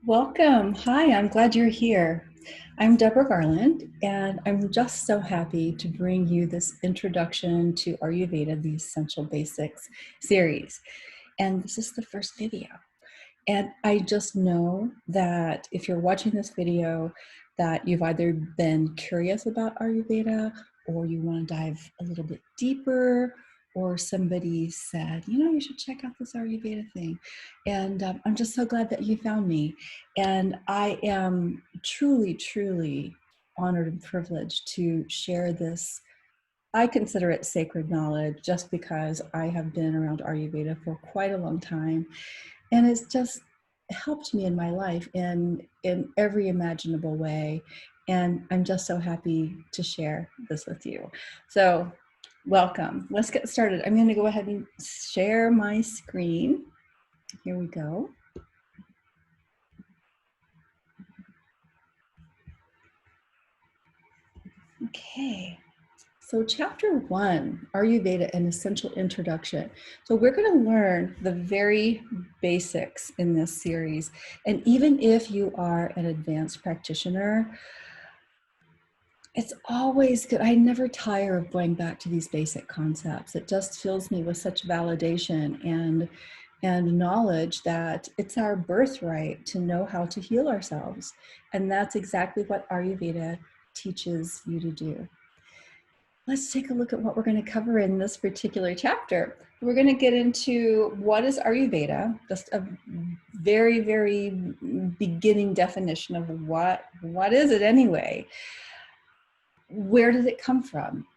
Welcome. Hi, I'm glad you're here. I'm Deborah Garland, and I'm just so happy to bring you this introduction to Ayurveda, the Essential Basics series. And this is the first video. And I just know that if you're watching this video, that you've either been curious about Ayurveda or you want to dive a little bit deeper, or somebody said, you should check out this Ayurveda thing. And I'm just so glad that you found me. And I am truly, truly honored and privileged to share this. I consider it sacred knowledge just because I have been around Ayurveda for quite a long time. And it's just helped me in my life in every imaginable way. And I'm just so happy to share this with you. So welcome. Let's get started. I'm going to go ahead and share my screen. Here we go. Okay. So chapter 1, Ayurveda, an essential introduction. So we're going to learn the very basics in this series. And even if you are an advanced practitioner, it's always good. I never tire of going back to these basic concepts. It just fills me with such validation and knowledge that it's our birthright to know how to heal ourselves. And that's exactly what Ayurveda teaches you to do. Let's take a look at what we're going to cover in this particular chapter. We're going to get into what is Ayurveda, just a very, very beginning definition of what is it anyway? Where did it come from?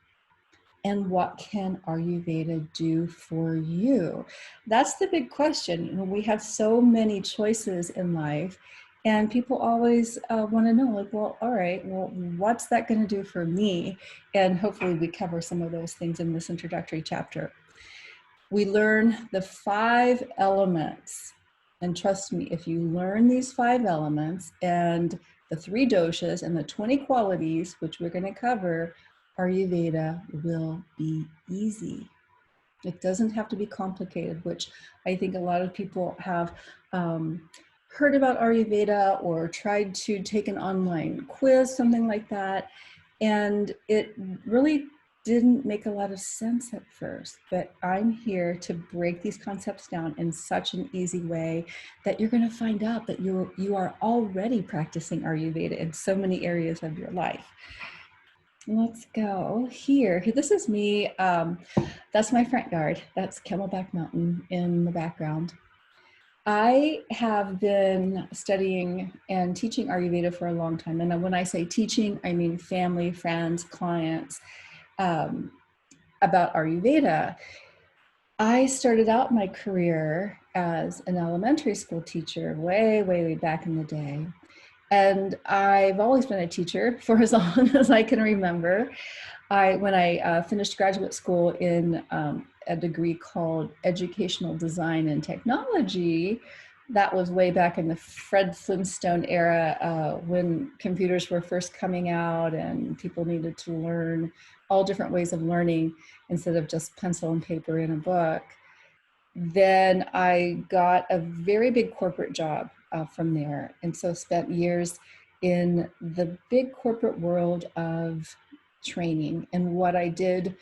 And what can Ayurveda do for you? That's the big question. We have so many choices in life, and people always want to know, like, well, all right, well, what's that going to do for me? And hopefully we cover some of those things in this introductory chapter. We learn the 5 elements. And trust me, if you learn these 5 elements and the 3 doshas and the 20 qualities, which we're going to cover, Ayurveda will be easy. It doesn't have to be complicated, which I think a lot of people have heard about Ayurveda or tried to take an online quiz, something like that. And it really didn't make a lot of sense at first, but I'm here to break these concepts down in such an easy way that you're going to find out that you are already practicing Ayurveda in so many areas of your life. Let's go here. This is me. That's my front yard. That's Camelback Mountain in the background. I have been studying and teaching Ayurveda for a long time. And when I say teaching, I mean family, friends, clients, about Ayurveda. I started out my career as an elementary school teacher way, way, way back in the day. And I've always been a teacher for as long as I can remember. When I finished graduate school in a degree called Educational Design and Technology, that was way back in the Fred Flintstone era when computers were first coming out and people needed to learn all different ways of learning instead of just pencil and paper in a book. Then I got a very big corporate job from there. And so spent years in the big corporate world of training. And what I did,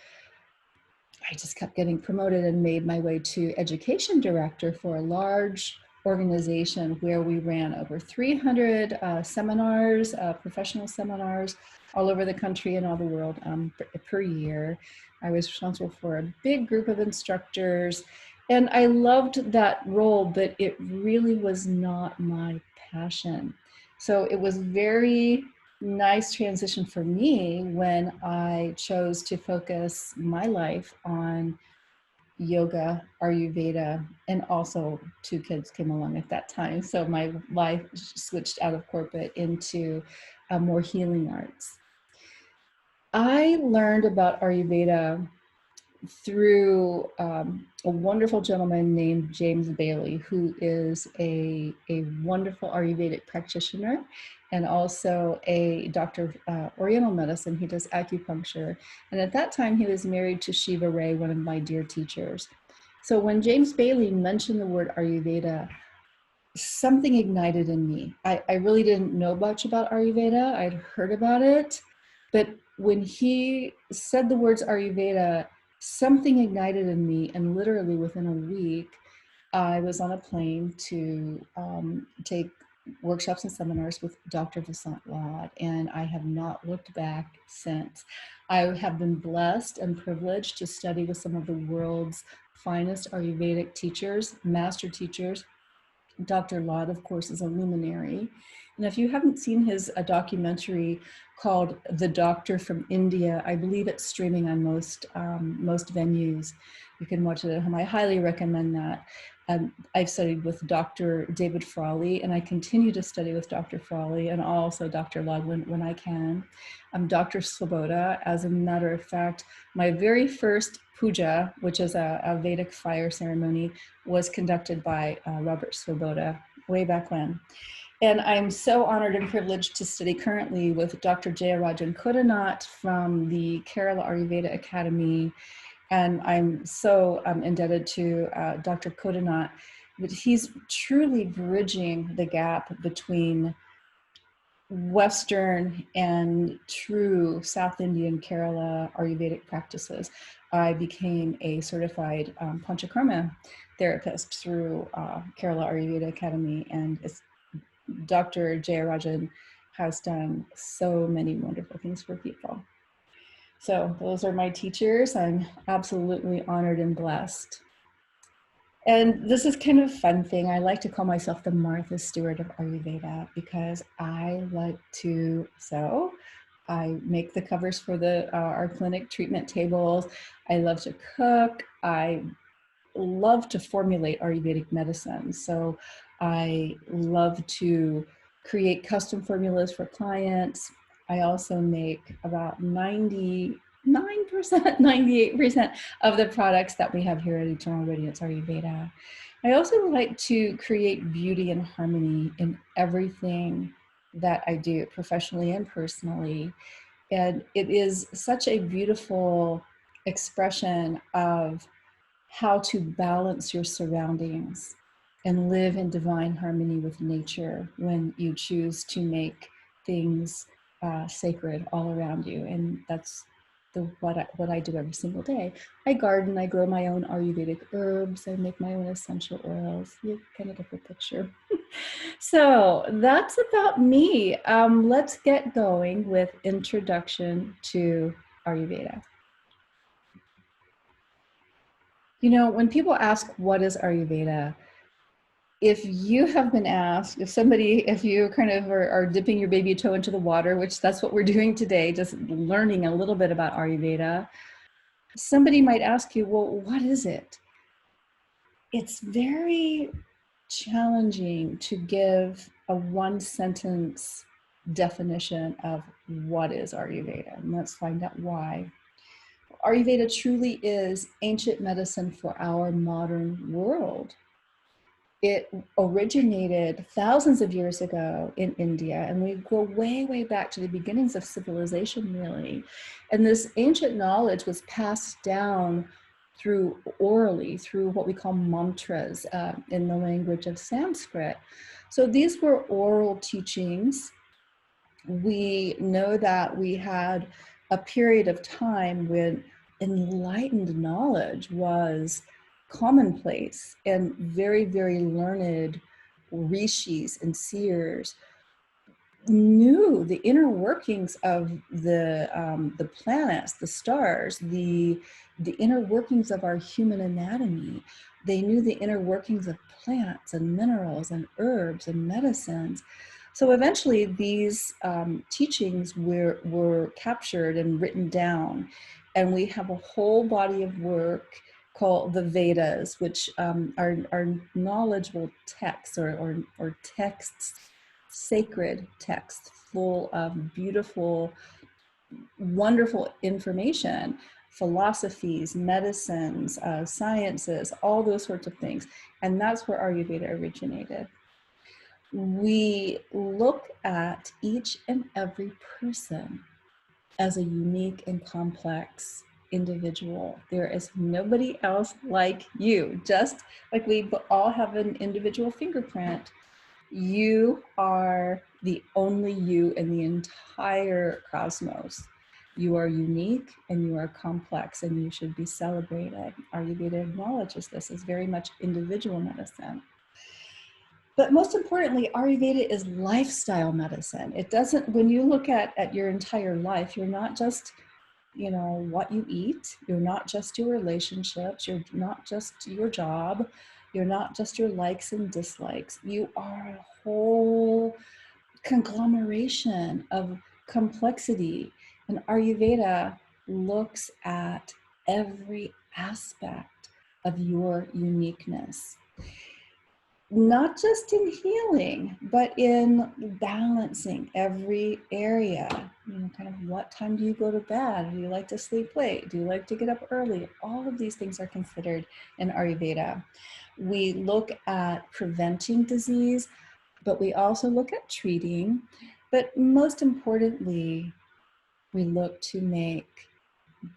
I just kept getting promoted and made my way to education director for a large organization where we ran over 300 seminars, professional seminars all over the country and all the world per year. I was responsible for a big group of instructors. And I loved that role, but it really was not my passion. So it was very nice transition for me when I chose to focus my life on yoga, Ayurveda, and also 2 kids came along at that time. So my life switched out of corporate into more healing arts. I learned about Ayurveda through a wonderful gentleman named James Bailey, who is a wonderful Ayurvedic practitioner and also a doctor of Oriental medicine. He does acupuncture. And at that time, he was married to Shiva Ray, one of my dear teachers. So when James Bailey mentioned the word Ayurveda, something ignited in me. I really didn't know much about Ayurveda. I'd heard about it, but when he said the words Ayurveda, something ignited in me, and literally within a week, I was on a plane to take workshops and seminars with Dr. Vasant Lad, and I have not looked back since. I have been blessed and privileged to study with some of the world's finest Ayurvedic teachers, master teachers. Dr. Lad, of course, is a luminary. And if you haven't seen his documentary called The Doctor from India, I believe it's streaming on most venues. You can watch it at home. I highly recommend that. I've studied with Dr. David Frawley, and I continue to study with Dr. Frawley and also Dr. Lad when I can. Dr. Svoboda, as a matter of fact, my very first puja, which is a Vedic fire ceremony, was conducted by Robert Svoboda way back when. And I'm so honored and privileged to study currently with Dr. Jayarajan Kodanath from the Kerala Ayurveda Academy. And I'm so indebted to Dr. Kodanath, but he's truly bridging the gap between Western and true South Indian Kerala Ayurvedic practices. I became a certified Panchakarma therapist through Kerala Ayurveda Academy, and Dr. Jayarajan has done so many wonderful things for people. So those are my teachers. I'm absolutely honored and blessed. And this is kind of a fun thing. I like to call myself the Martha Stewart of Ayurveda because I like to sew. I make the covers for our clinic treatment tables. I love to cook. I love to formulate Ayurvedic medicine. So I love to create custom formulas for clients. I also make about 99%, 98% of the products that we have here at Eternal Radiance Ayurveda. I also like to create beauty and harmony in everything that I do, professionally and personally. And it is such a beautiful expression of how to balance your surroundings and live in divine harmony with nature when you choose to make things sacred all around you. And that's what I do every single day. I garden, I grow my own Ayurvedic herbs, I make my own essential oils. You kind of get the picture. So that's about me. Let's get going with introduction to Ayurveda. You know, when people ask what is Ayurveda, if you have been asked, if you kind of are dipping your baby toe into the water, which that's what we're doing today, just learning a little bit about Ayurveda, somebody might ask you, well, what is it? It's very challenging to give a one sentence definition of what is Ayurveda, and let's find out why. Ayurveda truly is ancient medicine for our modern world. It originated thousands of years ago in India, and we go way, way back to the beginnings of civilization, really. And this ancient knowledge was passed down through orally, through what we call mantras in the language of Sanskrit. So these were oral teachings. We know that we had a period of time when enlightened knowledge was commonplace, and very, very learned rishis and seers knew the inner workings of the planets, the stars, the inner workings of our human anatomy. They knew the inner workings of plants and minerals and herbs and medicines. So eventually these teachings were captured and written down, and we have a whole body of work called the Vedas, which are knowledgeable texts or texts, sacred texts full of beautiful, wonderful information, philosophies, medicines, sciences, all those sorts of things. And that's where Ayurveda originated. We look at each and every person as a unique and complex individual. There is nobody else like you. Just like we all have an individual fingerprint, You are the only you in the entire cosmos. You are unique and you are complex, and you should be celebrated. Ayurveda acknowledges this as very much individual medicine. But most importantly, Ayurveda is lifestyle medicine. It doesn't, when you look at your entire life, you're not just, what you eat, you're not just your relationships, you're not just your job, you're not just your likes and dislikes. You are a whole conglomeration of complexity. And Ayurveda looks at every aspect of your uniqueness, not just in healing, but in balancing every area. Kind of, what time do you go to bed? Do you like to sleep late? Do you like to get up early? All of these things are considered in Ayurveda. We look at preventing disease, but we also look at treating. But most importantly, we look to make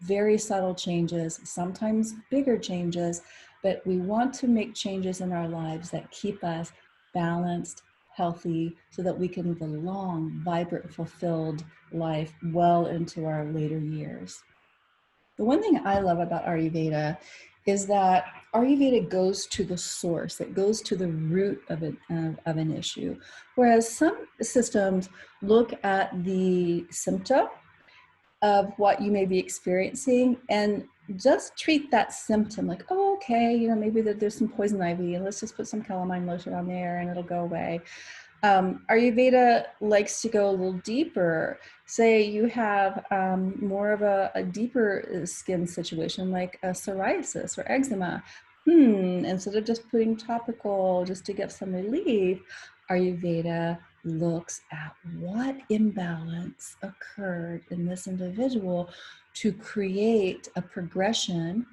very subtle changes, sometimes bigger changes, but we want to make changes in our lives that keep us balanced, healthy, so that we can live a long, vibrant, fulfilled life well into our later years. The one thing I love about Ayurveda is that Ayurveda goes to the source, it goes to the root of an issue, whereas some systems look at the symptom of what you may be experiencing and just treat that symptom like, oh, okay, maybe there's some poison ivy and let's just put some calamine lotion on there and it'll go away. Ayurveda likes to go a little deeper. Say you have more of a deeper skin situation like a psoriasis or eczema. Instead of just putting topical just to get some relief, Ayurveda looks at what imbalance occurred in this individual to create a progression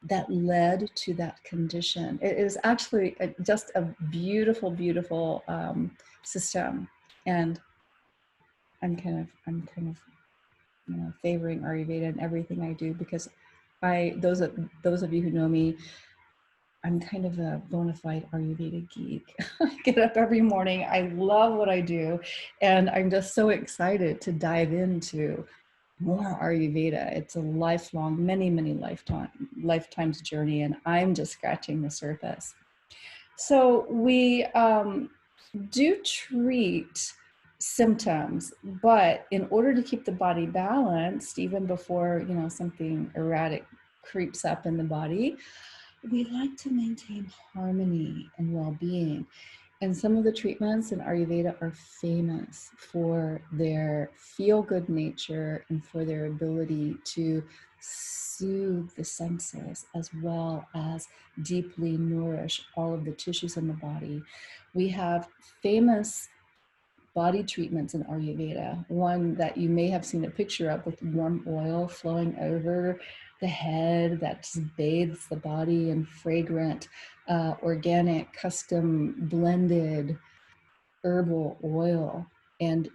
that led to that condition. It is actually just a beautiful, beautiful system, and I'm kind of favoring Ayurveda in everything I do, because those of you who know me, I'm kind of a bona fide Ayurveda geek. I get up every morning. I love what I do, and I'm just so excited to dive into more Ayurveda. It's a lifelong, many lifetimes journey, and I'm just scratching the surface. So we do treat symptoms, but in order to keep the body balanced, even before something erratic creeps up in the body, we like to maintain harmony and well-being. And some of the treatments in Ayurveda are famous for their feel-good nature and for their ability to soothe the senses as well as deeply nourish all of the tissues in the body. We have famous body treatments in Ayurveda, one that you may have seen a picture of with warm oil flowing over the head that just bathes the body in fragrant, organic, custom blended herbal oil. And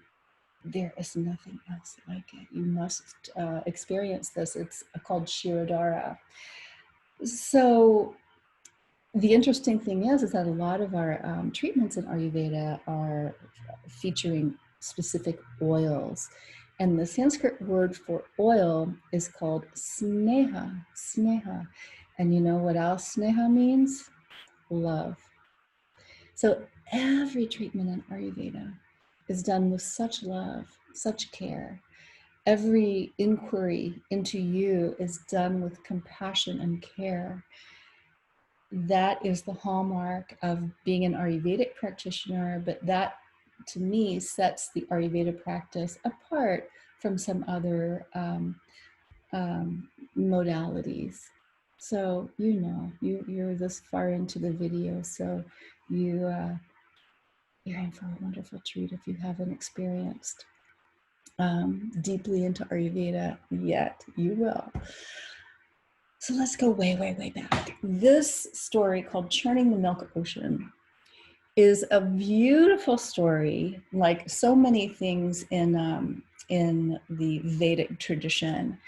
there is nothing else like it. You must experience this. It's called Shirodhara. So the interesting thing is that a lot of our treatments in Ayurveda are featuring specific oils. And the Sanskrit word for oil is called sneha. And you know what else sneha means? Love. So every treatment in Ayurveda is done with such love, such care. Every inquiry into you is done with compassion and care. That is the hallmark of being an Ayurvedic practitioner, but that to me sets the Ayurveda practice apart from some other modalities. So you're this far into the video, so you're in for a wonderful treat if you haven't experienced deeply into Ayurveda yet. You will. So let's go way, way, way back. This story called Churning the Milk Ocean is a beautiful story, like so many things in the Vedic tradition.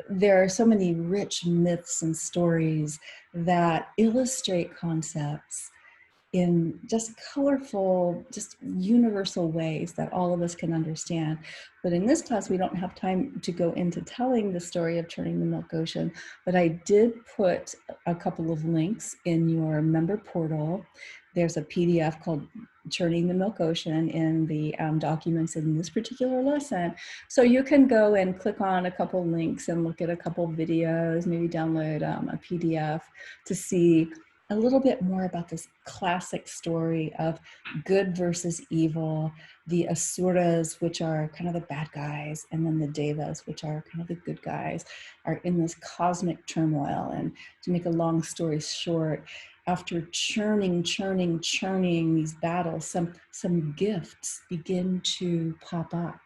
There are so many rich myths and stories that illustrate concepts in just colorful, just universal ways that all of us can understand. But in this class, we don't have time to go into telling the story of Churning the Milk Ocean, but I did put a couple of links in your member portal. There's a PDF called Churning the Milk Ocean in the documents in this particular lesson. So you can go and click on a couple links and look at a couple videos, maybe download a PDF to see a little bit more about this classic story of good versus evil, the asuras, which are kind of the bad guys, and then the devas, which are kind of the good guys, are in this cosmic turmoil. And to make a long story short, after churning these battles, some gifts begin to pop up.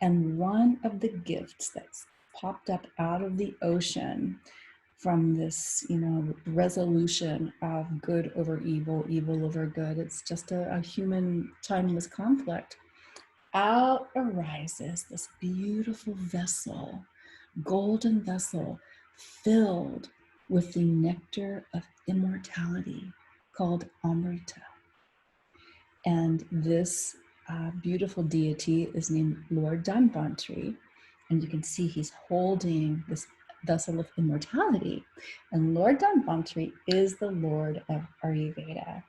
And one of the gifts that's popped up out of the ocean from this, resolution of good over evil, evil over good. It's just a human timeless conflict. Out arises this beautiful vessel, golden vessel, filled with the nectar of immortality called Amrita. And this beautiful deity is named Lord Dhanvantari. And you can see he's holding this vessel of immortality. And Lord Dhanvantari is the Lord of Ayurveda.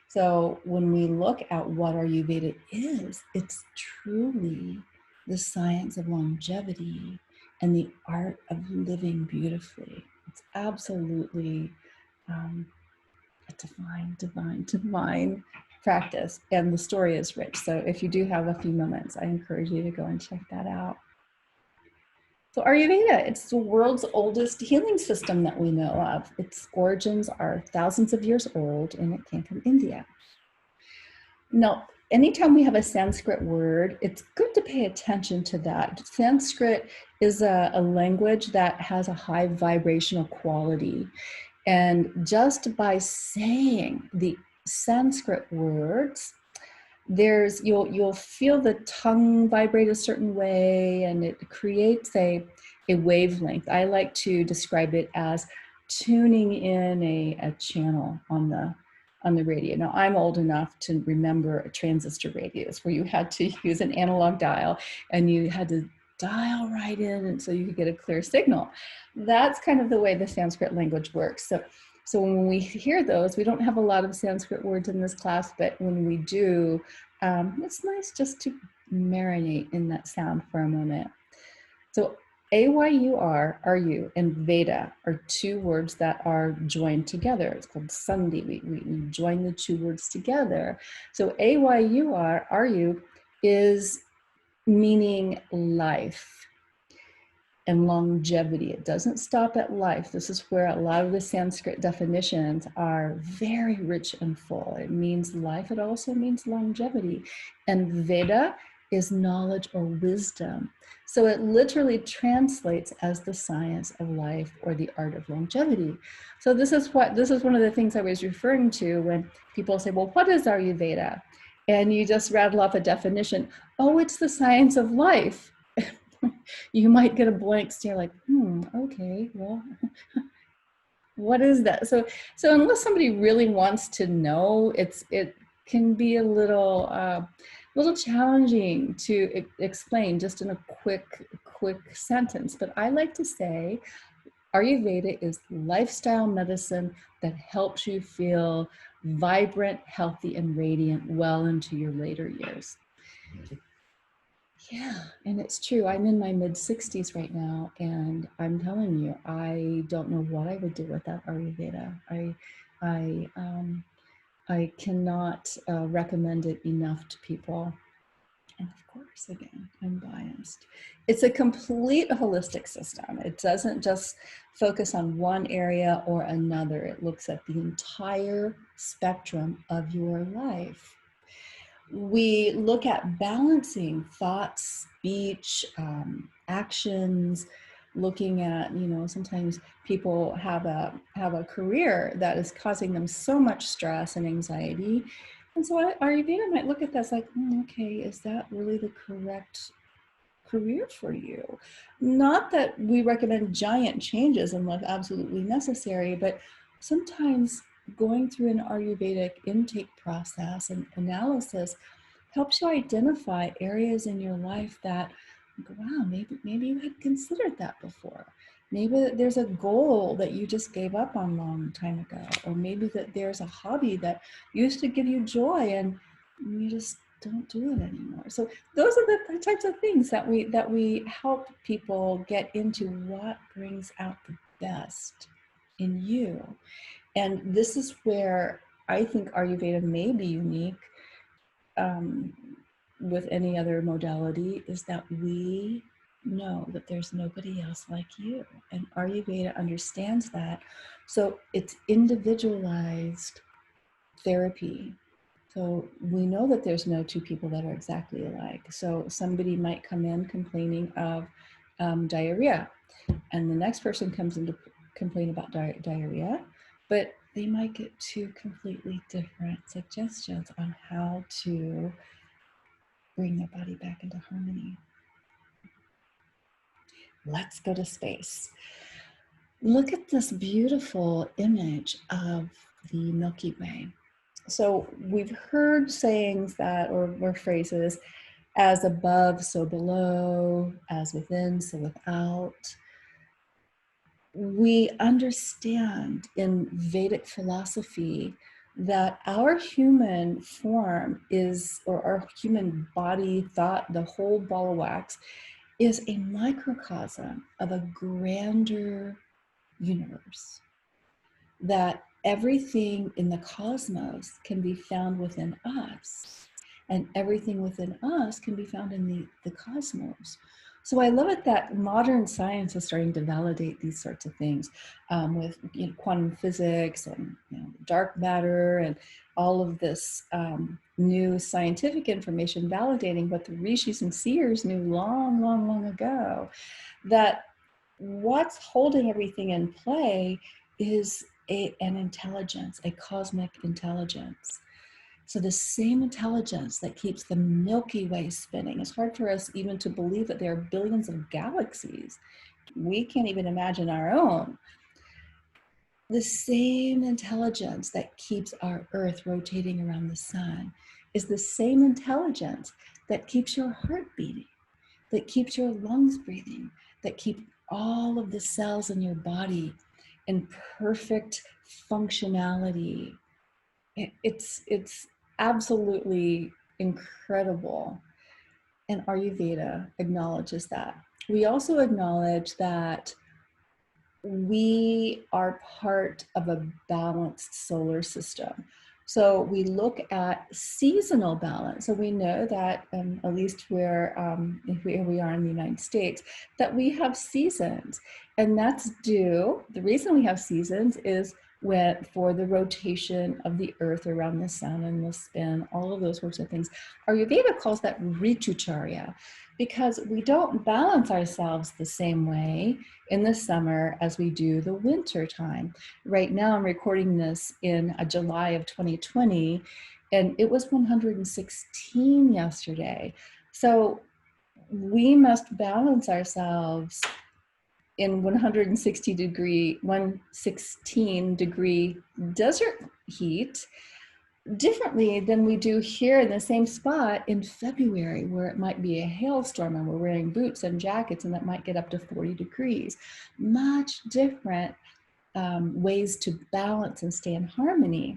So when we look at what Ayurveda is, it's truly the science of longevity and the art of living beautifully. It's absolutely a divine practice. And the story is rich. So if you do have a few moments, I encourage you to go and check that out. So Ayurveda, it's the world's oldest healing system that we know of. Its origins are thousands of years old, and it came from India. Now, anytime we have a Sanskrit word, it's good to pay attention to that. Sanskrit is a language that has a high vibrational quality. And just by saying the Sanskrit words, you'll feel the tongue vibrate a certain way, and it creates a wavelength. I like to describe it as tuning in a channel on the radio. Now, I'm old enough to remember transistor radios where you had to use an analog dial and you had to dial right in and so you could get a clear signal. That's kind of the way the Sanskrit language works. So when we hear those, we don't have a lot of Sanskrit words in this class, but when we do, it's nice just to marinate in that sound for a moment. So Ayur, Aryu, and Veda are two words that are joined together. It's called Sandhi. We join the two words together. So Ayur, Aryu is meaning life and longevity. It doesn't stop at life. This is where a lot of the Sanskrit definitions are very rich and full. It means life. It also means longevity. And Veda is knowledge or wisdom. So it literally translates as the science of life or the art of longevity. So this is one of the things I was referring to when people say, well, what is Ayurveda? And you just rattle off a definition. Oh, it's the science of life. You might get a blank stare like, okay, well, what is that? So unless somebody really wants to know, it can be a little challenging to explain just in a quick sentence. But I like to say Ayurveda is lifestyle medicine that helps you feel vibrant, healthy, and radiant well into your later years. Yeah, and it's true. I'm in my mid-60s right now, and I'm telling you, I don't know what I would do without Ayurveda. I cannot recommend it enough to people. And of course, again, I'm biased. It's a complete holistic system. It doesn't just focus on one area or another. It looks at the entire spectrum of your life. We look at balancing thoughts, speech, actions, looking at, sometimes people have a career that is causing them so much stress and anxiety. And so Ayurveda might look at this like, okay, is that really the correct career for you? Not that we recommend giant changes unless absolutely necessary, but sometimes going through an Ayurvedic intake process and analysis helps you identify areas in your life that, wow, maybe you had considered that before. Maybe there's a goal that you just gave up on a long time ago, or maybe that there's a hobby that used to give you joy and you just don't do it anymore. So those are the types of things that we help people get into what brings out the best in you. And this is where I think Ayurveda may be unique um, with any other modality, is that we know that there's nobody else like you. And Ayurveda understands that. So it's individualized therapy. So we know that there's no two people that are exactly alike. So somebody might come in complaining of diarrhea, and the next person comes in to complain about diarrhea, but they might get two completely different suggestions on how to bring their body back into harmony. Let's go to space. Look at this beautiful image of the Milky Way. So we've heard sayings that, or phrases, as above, so below, as within, so without. We understand in Vedic philosophy that our human form is, or our human body, thought, the whole ball of wax, is a microcosm of a grander universe. That everything in the cosmos can be found within us, and everything within us can be found in the cosmos. So I love it that modern science is starting to validate these sorts of things with quantum physics and dark matter and all of this new scientific information validating what the rishis and seers knew long, long, long ago, that what's holding everything in play is an intelligence, a cosmic intelligence. So the same intelligence that keeps the Milky Way spinning. It's hard for us even to believe that there are billions of galaxies. We can't even imagine our own. The same intelligence that keeps our Earth rotating around the sun is the same intelligence that keeps your heart beating, that keeps your lungs breathing, that keep all of the cells in your body in perfect functionality. It's absolutely incredible. And Ayurveda acknowledges that. We also acknowledge that we are part of a balanced solar system. So we look at seasonal balance. So we know that, at least where we are in the United States, that we have seasons. And that's due, the reason we have seasons is for the rotation of the earth around the sun and the spin, all of those sorts of things. Ayurveda calls that ritucharya, because we don't balance ourselves the same way in the summer as we do the winter time. Right now I'm recording this in July of 2020, and it was 116 yesterday. So we must balance ourselves in 116 degree desert heat differently than we do here in the same spot in February, where it might be a hailstorm and we're wearing boots and jackets and that might get up to 40 degrees. Much different ways to balance and stay in harmony.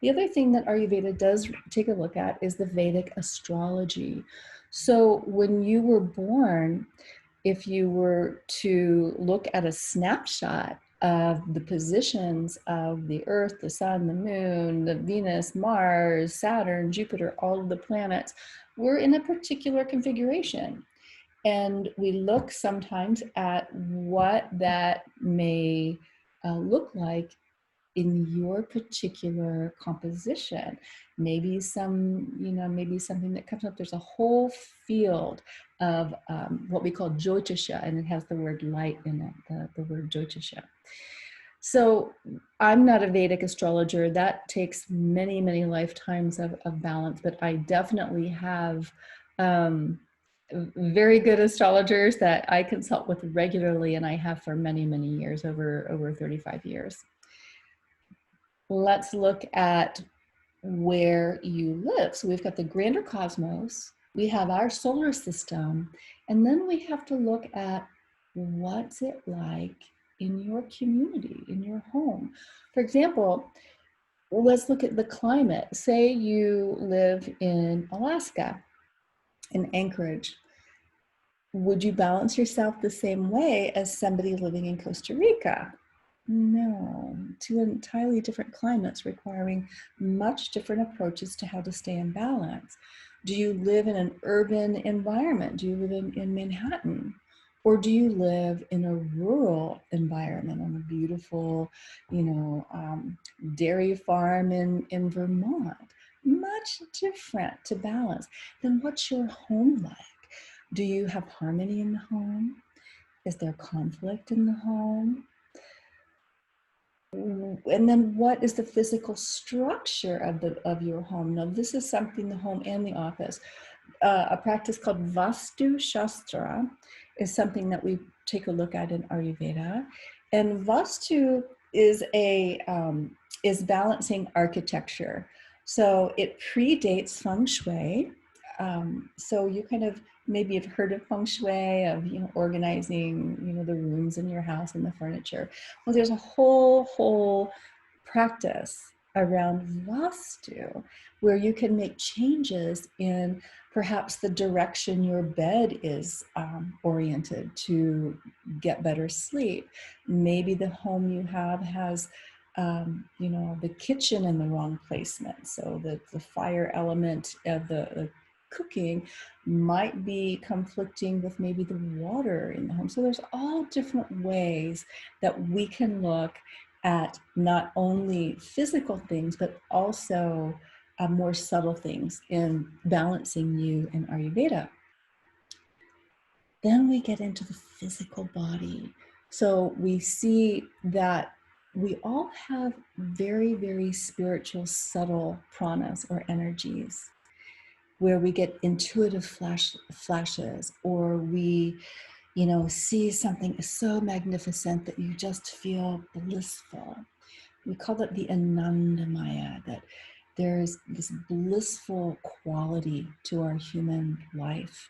The other thing that Ayurveda does take a look at is the Vedic astrology. So when you were born, if you were to look at a snapshot of the positions of the Earth, the Sun, the Moon, the Venus, Mars, Saturn, Jupiter, all of the planets, we're in a particular configuration. And we look sometimes at what that may look like in your particular composition. Maybe maybe something that comes up. There's a whole field of what we call Jyotisha, and it has the word light in it, the word Jyotisha. So I'm not a Vedic astrologer. That takes many, many lifetimes of balance, but I definitely have very good astrologers that I consult with regularly, and I have for many, many years, over 35 years. let's look at where you live. So we've got the grander cosmos, we have our solar system, and then we have to look at what's it like in your community, in your home. For example, let's look at the climate. Say you live in Alaska, in Anchorage. Would you balance yourself the same way as somebody living in Costa Rica? No, two entirely different climates requiring much different approaches to how to stay in balance. Do you live in an urban environment? Do you live in Manhattan? Or do you live in a rural environment on a beautiful, dairy farm in Vermont? Much different to balance. Then what's your home like? Do you have harmony in the home? Is there conflict in the home? And then what is the physical structure of your home? Now, this is something the home and the office. A practice called Vastu Shastra is something that we take a look at in Ayurveda. And Vastu is balancing architecture. So it predates feng shui. So you kind of maybe have heard of feng shui, of organizing the rooms in your house and the furniture. Well, there's a whole practice around Vastu where you can make changes in perhaps the direction your bed is oriented to get better sleep. Maybe the home you have has the kitchen in the wrong placement, so that the fire element of the cooking might be conflicting with maybe the water in the home. So there's all different ways that we can look at not only physical things, but also more subtle things in balancing you in Ayurveda. Then we get into the physical body. So we see that we all have very, very spiritual, subtle pranas or energies, where we get intuitive flashes, or we see something so magnificent that you just feel blissful. We call it the Anandamaya, that there's this blissful quality to our human life.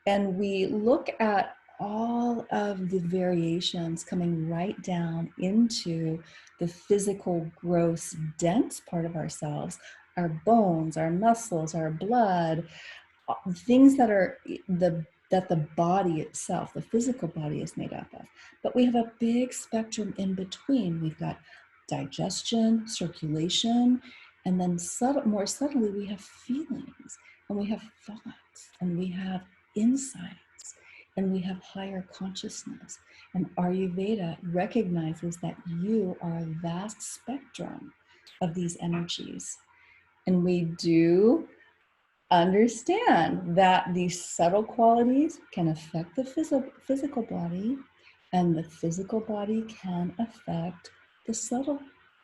And we look at all of the variations coming right down into the physical, gross, dense part of ourselves, our bones, our muscles, our blood, things that are that the body itself, the physical body, is made up of. But we have a big spectrum in between. We've got digestion, circulation, and then more subtly, we have feelings, and we have thoughts, and we have insights, and we have higher consciousness. And Ayurveda recognizes that you are a vast spectrum of these energies. And we do understand that these subtle qualities can affect the physical body, and the physical body can affect the subtle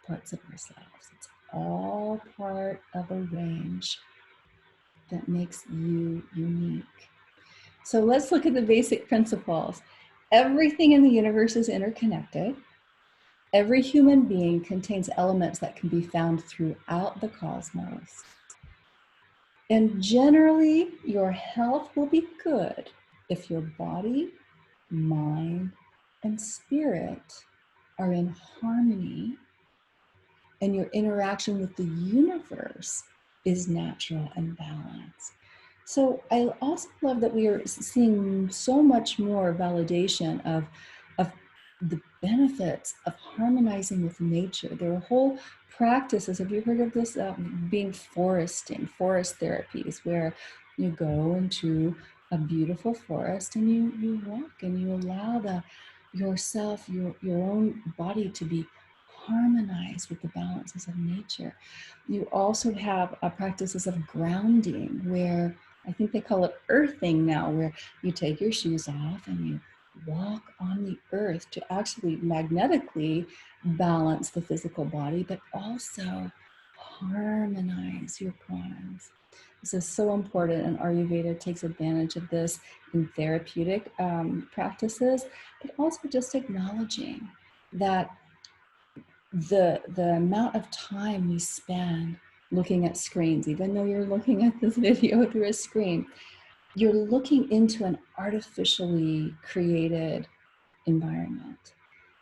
parts of ourselves. It's all part of a range that makes you unique. So let's look at the basic principles. Everything in the universe is interconnected. Every human being contains elements that can be found throughout the cosmos. And generally, your health will be good if your body, mind, and spirit are in harmony, and your interaction with the universe is natural and balanced. So I also love that we are seeing so much more validation of the benefits of harmonizing with nature. There are whole practices. Have you heard of this being forest therapies, where you go into a beautiful forest and you walk and you allow yourself, your own body to be harmonized with the balances of nature. You also have practices of grounding, where I think they call it earthing now, where you take your shoes off and you walk on the earth to actually magnetically balance the physical body, but also harmonize your pranas. This is so important, and Ayurveda takes advantage of this in therapeutic practices, but also just acknowledging that the amount of time we spend looking at screens, even though you're looking at this video through a screen, you're looking into an artificially created environment.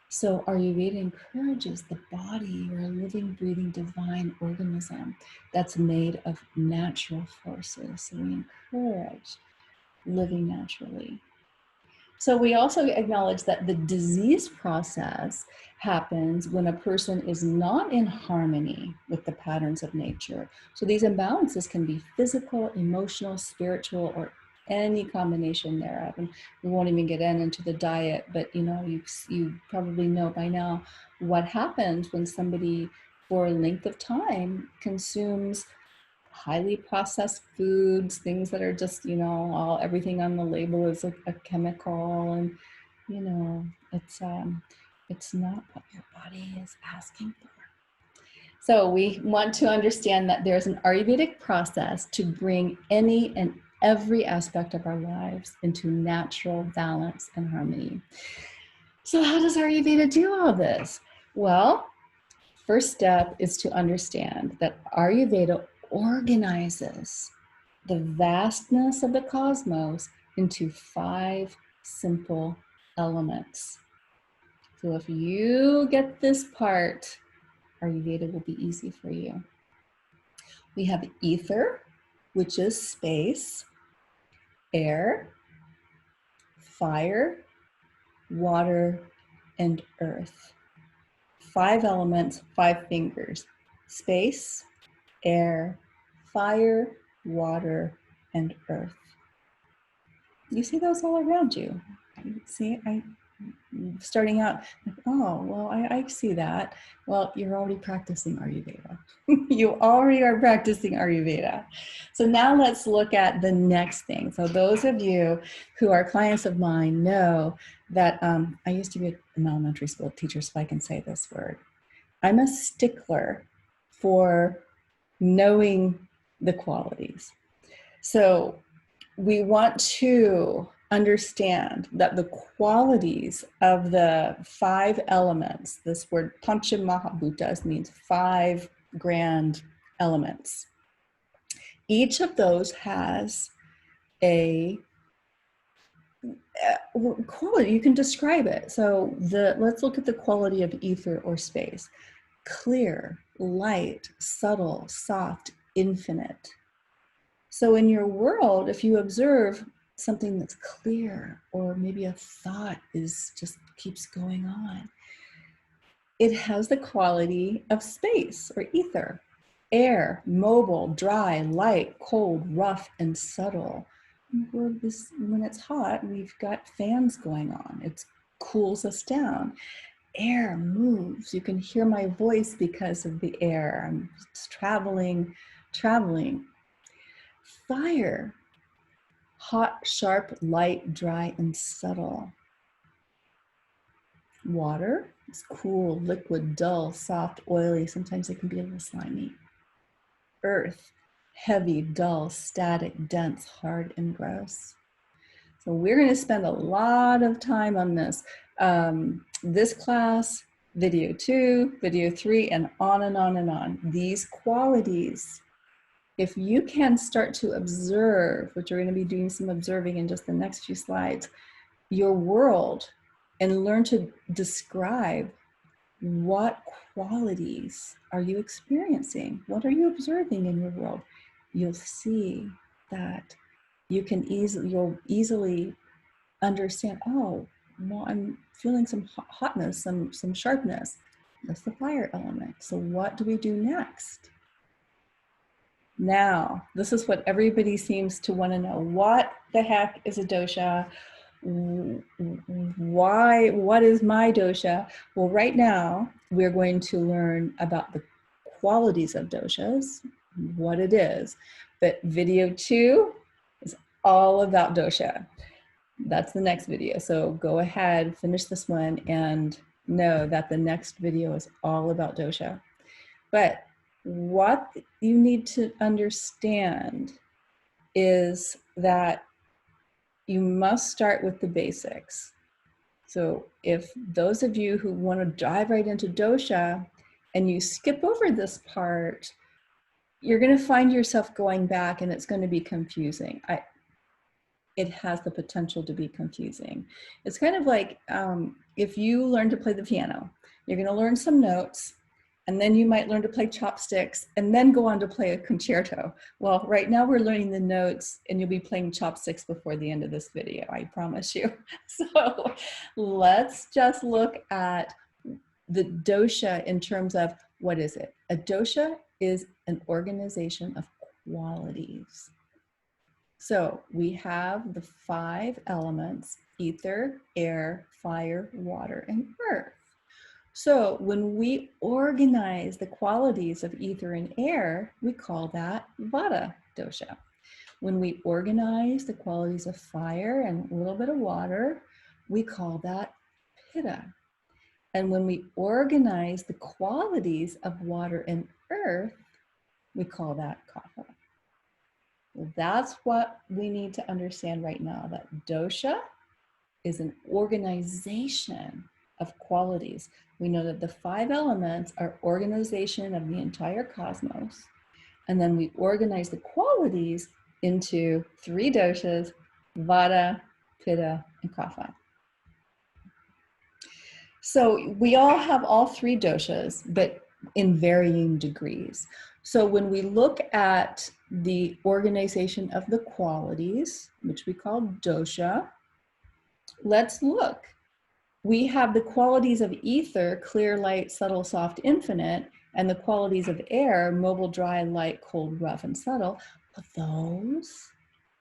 So Ayurveda encourages the body. You're a living, breathing, divine organism that's made of natural forces. So we encourage living naturally. So we also acknowledge that the disease process happens when a person is not in harmony with the patterns of nature. So these imbalances can be physical, emotional, spiritual, or any combination thereof. And we won't even get into the diet, but you probably know by now what happens when somebody for a length of time consumes highly processed foods, things that are just, everything on the label is a chemical, and it's not what your body is asking for. So we want to understand that there's an Ayurvedic process to bring any and every aspect of our lives into natural balance and harmony. So how does Ayurveda do all this? Well, first step is to understand that Ayurveda organizes the vastness of the cosmos into 5 simple elements. So if you get this part, Ayurveda will be easy for you. We have ether, which is space, air, fire, water, and earth. 5 elements, 5 fingers: space, air, fire, water, and earth. You see those all around you. See, starting out, oh, well, I see that. Well, you're already practicing Ayurveda. You already are practicing Ayurveda. So now let's look at the next thing. So those of you who are clients of mine know that I used to be an elementary school teacher, so I can say this word. I'm a stickler for knowing the qualities. So we want to understand that the qualities of the 5 elements, this word Panchamahabhutas means 5 grand elements. Each of those has a quality. You can describe it. So let's look at the quality of ether or space. Clear, light, subtle, soft, infinite. So in your world, if you observe something that's clear, or maybe a thought just keeps going on, it has the quality of space or ether. Air, mobile, dry, light, cold, rough, and subtle. When it's hot, we've got fans going on. It cools us down. Air moves. You can hear my voice because of the air. I'm just traveling. Fire, hot, sharp, light, dry, and subtle. Water is cool, liquid, dull, soft, oily. Sometimes it can be a little slimy. Earth, heavy, dull, static, dense, hard, and gross. So we're going to spend a lot of time on this. This class, video 2, video 3, and on and on and on. These qualities, if you can start to observe, which we're going to be doing some observing in just the next few slides, your world, and learn to describe what qualities are you experiencing? What are you observing in your world? You'll see that you'll easily understand, oh, well, I'm feeling some hotness, some sharpness. That's the fire element. So what do we do next? Now, this is what everybody seems to want to know. What the heck is a dosha? What is my dosha? Well, right now, we're going to learn about the qualities of doshas, what it is. But video 2 is all about dosha. That's the next video. So go ahead, finish this one, and know that the next video is all about dosha. But what you need to understand is that you must start with the basics. So if those of you who want to dive right into dosha, and you skip over this part, you're going to find yourself going back and it's going to be confusing. It has the potential to be confusing. It's kind of like if you learn to play the piano, you're going to learn some notes, and then you might learn to play chopsticks and then go on to play a concerto. Well, right now we're learning the notes and you'll be playing chopsticks before the end of this video, I promise you. So let's just look at the dosha in terms of what is it? A dosha is an organization of qualities. So we have the 5 elements: ether, air, fire, water, and earth. So when we organize the qualities of ether and air, we call that Vata dosha. When we organize the qualities of fire and a little bit of water, we call that Pitta. And when we organize the qualities of water and earth, we call that Kapha. Well, that's what we need to understand right now, that dosha is an organization of qualities. We know that the 5 elements are organization of the entire cosmos. And then we organize the qualities into 3 doshas: Vata, Pitta, and Kapha. So we all have all 3 doshas, but in varying degrees. So when we look at the organization of the qualities, which we call dosha, let's look. We have the qualities of ether: clear, light, subtle, soft, infinite, and the qualities of air: mobile, dry, light, cold, rough, and subtle. But those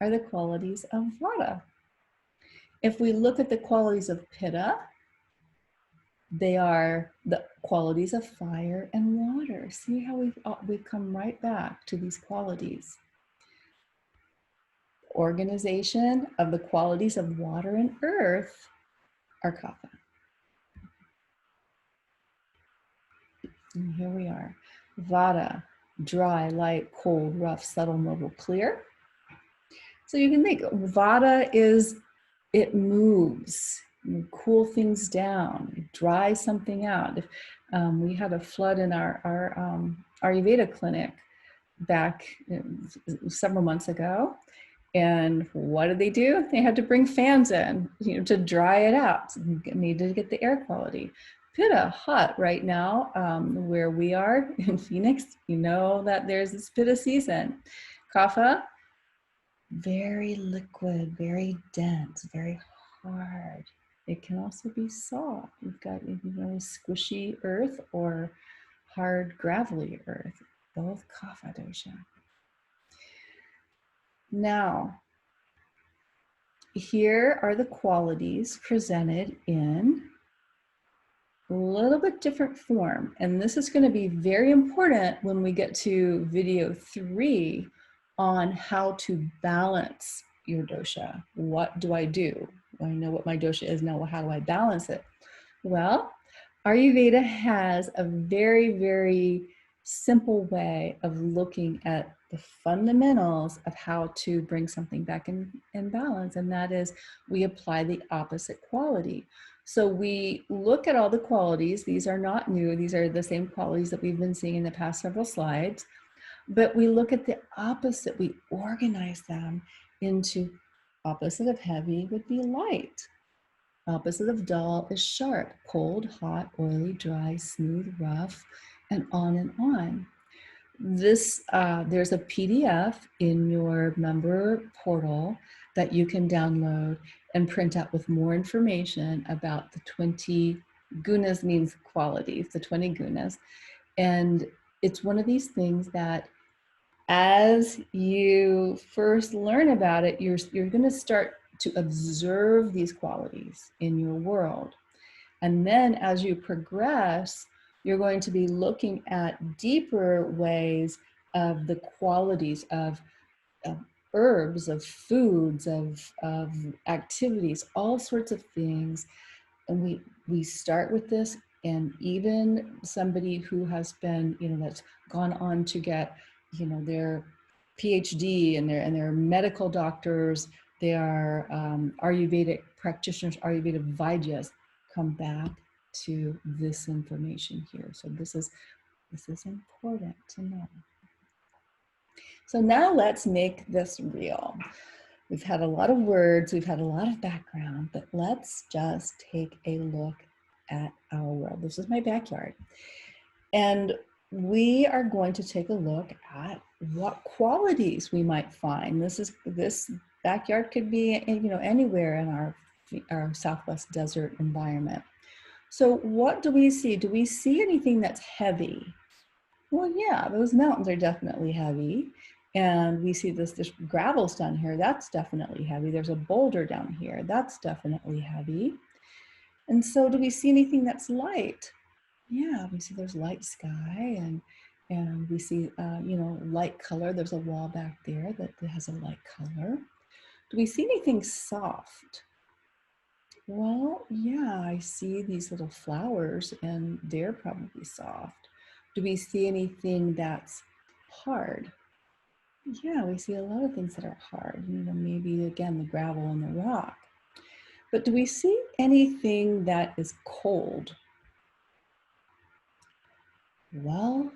are the qualities of Vata. If we look at the qualities of Pitta, they are the qualities of fire and water. See how we've come right back to these qualities. Organization of the qualities of water and earth are Kapha. And here we are. Vata: dry, light, cold, rough, subtle, mobile, clear. So you can think Vata is, it moves, you cool things down, dry something out. If we had a flood in our Ayurveda clinic back several months ago, and what did they do? They had to bring fans in, to dry it out. So you needed to get the air quality. Pitta, hot right now, where we are in Phoenix, that there's this Pitta season. Kapha, very liquid, very dense, very hard. It can also be soft. You've got squishy earth or hard, gravelly earth, both Kapha dosha. Now, here are the qualities presented in a little bit different form. And this is going to be very important when we get to video 3 on how to balance your dosha. What do I do? I know what my dosha is now. How do I balance it? Well, Ayurveda has a very, very simple way of looking at the fundamentals of how to bring something back in balance, and that is we apply the opposite quality. So we look at all the qualities. These are not new. These are the same qualities that we've been seeing in the past several slides, but we look at the opposite. We organize them into opposite of heavy would be light. Opposite of dull is sharp: cold, hot, oily, dry, smooth, rough, and on. This, there's a PDF in your member portal that you can download and print out with more information about the 20 gunas, means qualities, the 20 gunas. And it's one of these things that as you first learn about it, you're going to start to observe these qualities in your world. And then as you progress, you're going to be looking at deeper ways of the qualities of herbs, of foods, of activities, all sorts of things. And we start with this, and even somebody who has been, that's gone on to get, their PhD, and they're medical doctors, they are Ayurvedic practitioners, Ayurveda Vaidyas, come back to this information here. So this is This is important to know. So now let's make this real. We've had a lot of words, we've had a lot of background, but let's just take a look at our world. This is my backyard. And we are going to take a look at what qualities we might find. This backyard could be, anywhere in our Southwest desert environment. So what do we see? Do we see anything that's heavy? Well, yeah, those mountains are definitely heavy. And we see this gravel's down here. That's definitely heavy. There's a boulder down here. That's definitely heavy. And so do we see anything that's light? Yeah, we see there's light sky and we see, light color. There's a wall back there that has a light color. Do we see anything soft? Well, yeah, I see these little flowers and they're probably soft. Do we see anything that's hard? Yeah, we see a lot of things that are hard. Maybe again, the gravel and the rock. But do we see anything that is cold? Well,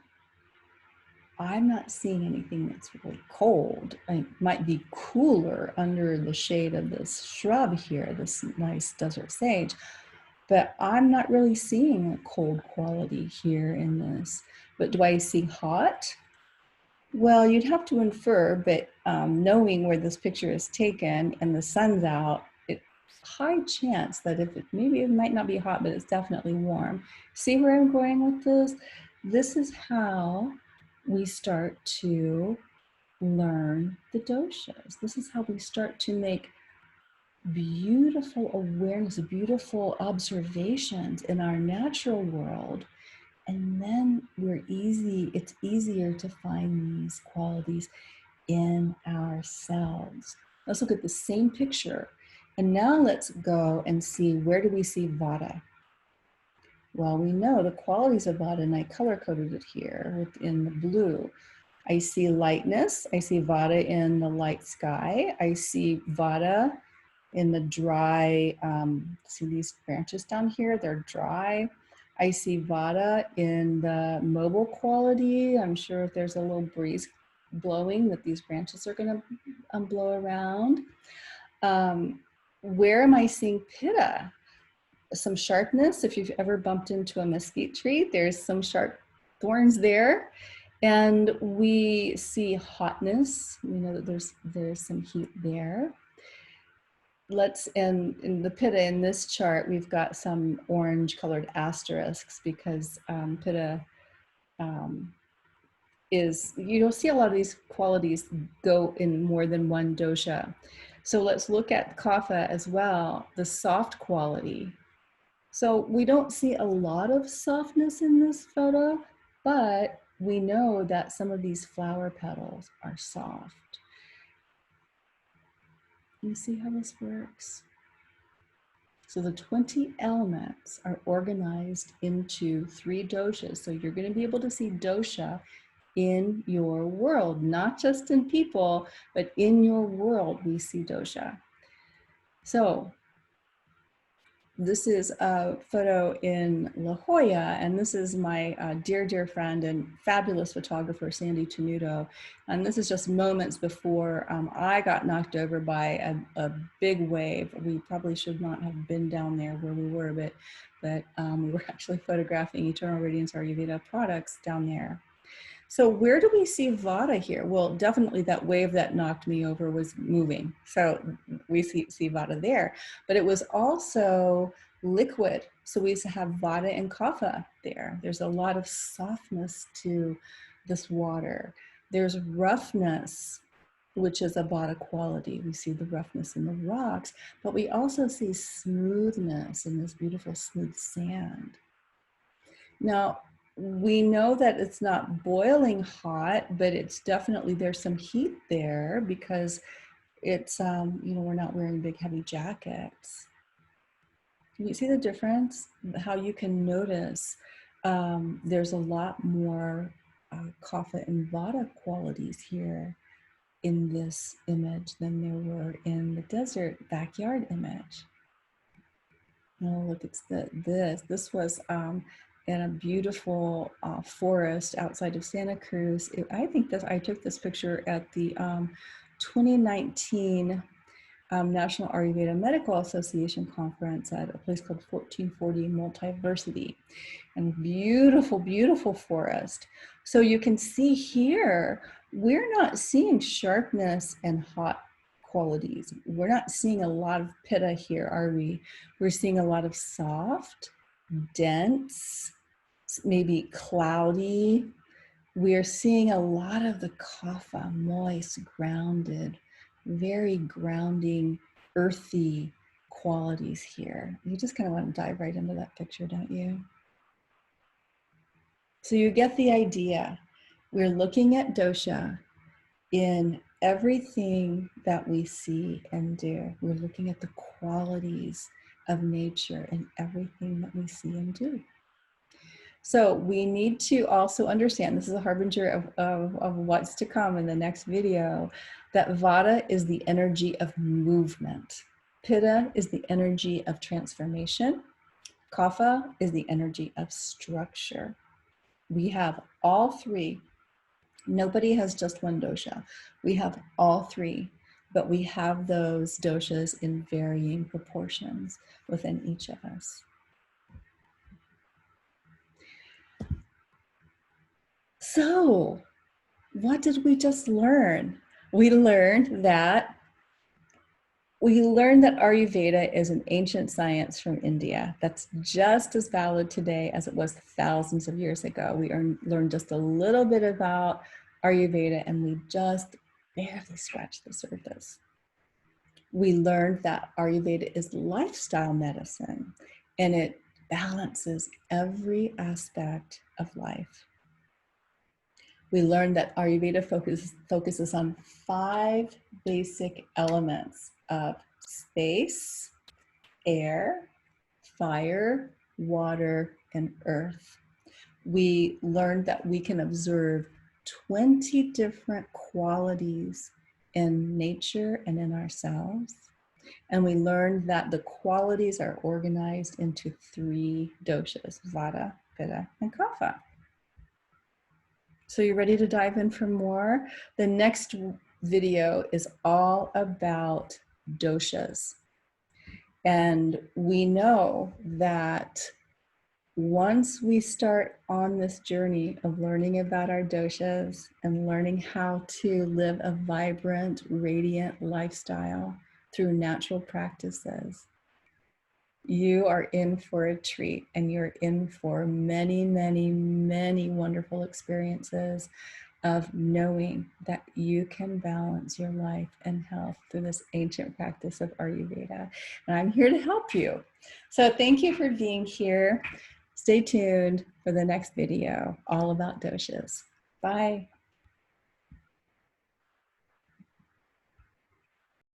I'm not seeing anything that's really cold. It might be cooler under the shade of this shrub here, this nice desert sage, but I'm not really seeing a cold quality here in this. But do I see hot? Well, you'd have to infer, but knowing where this picture is taken and the sun's out, it's high chance that maybe it might not be hot, but it's definitely warm. See where I'm going with this? This is how we start to learn the doshas. This is how we start to make beautiful awareness, beautiful observations in our natural world. And then it's easier to find these qualities in ourselves. Let's look at the same picture. And now let's go and see, where do we see Vata? Well, we know the qualities of Vata, and I color coded it here in the blue. I see lightness. I see Vata in the light sky. I see Vata in the dry, see these branches down here, they're dry. I see Vata in the mobile quality. I'm sure if there's a little breeze blowing that these branches are gonna blow around. Where am I seeing Pitta? Some sharpness. If you've ever bumped into a mesquite tree, there's some sharp thorns there. And we see hotness. We know that there's some heat there. In the Pitta in this chart, we've got some orange colored asterisks because Pitta you'll see a lot of these qualities go in more than one dosha. So let's look at Kapha as well, the soft quality. So we don't see a lot of softness in this photo, but we know that some of these flower petals are soft. You see how this works? So the 20 elements are organized into 3 doshas. So you're going to be able to see dosha in your world, not just in people, but in your world we see dosha. So this is a photo in La Jolla, and this is my dear friend and fabulous photographer, Sandy Tenuto. And this is just moments before I got knocked over by a big wave. We probably should not have been down there where we were, but we were actually photographing Eternal Radiance Ayurveda products down there. So where do we see Vata here? Well, definitely that wave that knocked me over was moving. So we see Vata there, but it was also liquid. So we have Vata and Kapha there. There's a lot of softness to this water. There's roughness, which is a Vata quality. We see the roughness in the rocks, but we also see smoothness in this beautiful smooth sand. Now, we know that it's not boiling hot, but it's definitely, there's some heat there because it's, we're not wearing big heavy jackets. Can you see the difference? How you can notice there's a lot more Kapha and Vata qualities here in this image than there were in the desert backyard image. Oh, look, it's this was in a beautiful forest outside of Santa Cruz. I took this picture at the 2019 National Ayurveda Medical Association conference at a place called 1440 Multiversity, and beautiful, beautiful forest. So you can see here, we're not seeing sharpness and hot qualities. We're not seeing a lot of pitta here, are we? We're seeing a lot of soft, dense, maybe cloudy. We're seeing a lot of the kapha, moist, grounded, very grounding, earthy qualities here. You just kind of want to dive right into that picture, don't you? So you get the idea. We're looking at dosha in everything that we see and do. We're looking at the qualities of nature in everything that we see and do. So we need to also understand, this is a harbinger of what's to come in the next video, that vata is the energy of movement. Pitta is the energy of transformation. Kapha is the energy of structure. We have all three. Nobody has just one dosha. We have all three, but we have those doshas in varying proportions within each of us. So, what did we just learn? We learned that Ayurveda is an ancient science from India that's just as valid today as it was thousands of years ago. We learned just a little bit about Ayurveda, and we just barely scratched the surface. We learned that Ayurveda is lifestyle medicine, and it balances every aspect of life. We learned that Ayurveda focuses on 5 basic elements of space, air, fire, water, and earth. We learned that we can observe 20 different qualities in nature and in ourselves. And we learned that the qualities are organized into 3 doshas: vata, pitta, and kapha. So you're ready to dive in for more? The next video is all about doshas. And we know that once we start on this journey of learning about our doshas and learning how to live a vibrant, radiant lifestyle through natural practices, you are in for a treat, and you're in for many, many, many wonderful experiences of knowing that you can balance your life and health through this ancient practice of Ayurveda. And I'm here to help you. So thank you for being here. Stay tuned for the next video all about doshas. Bye.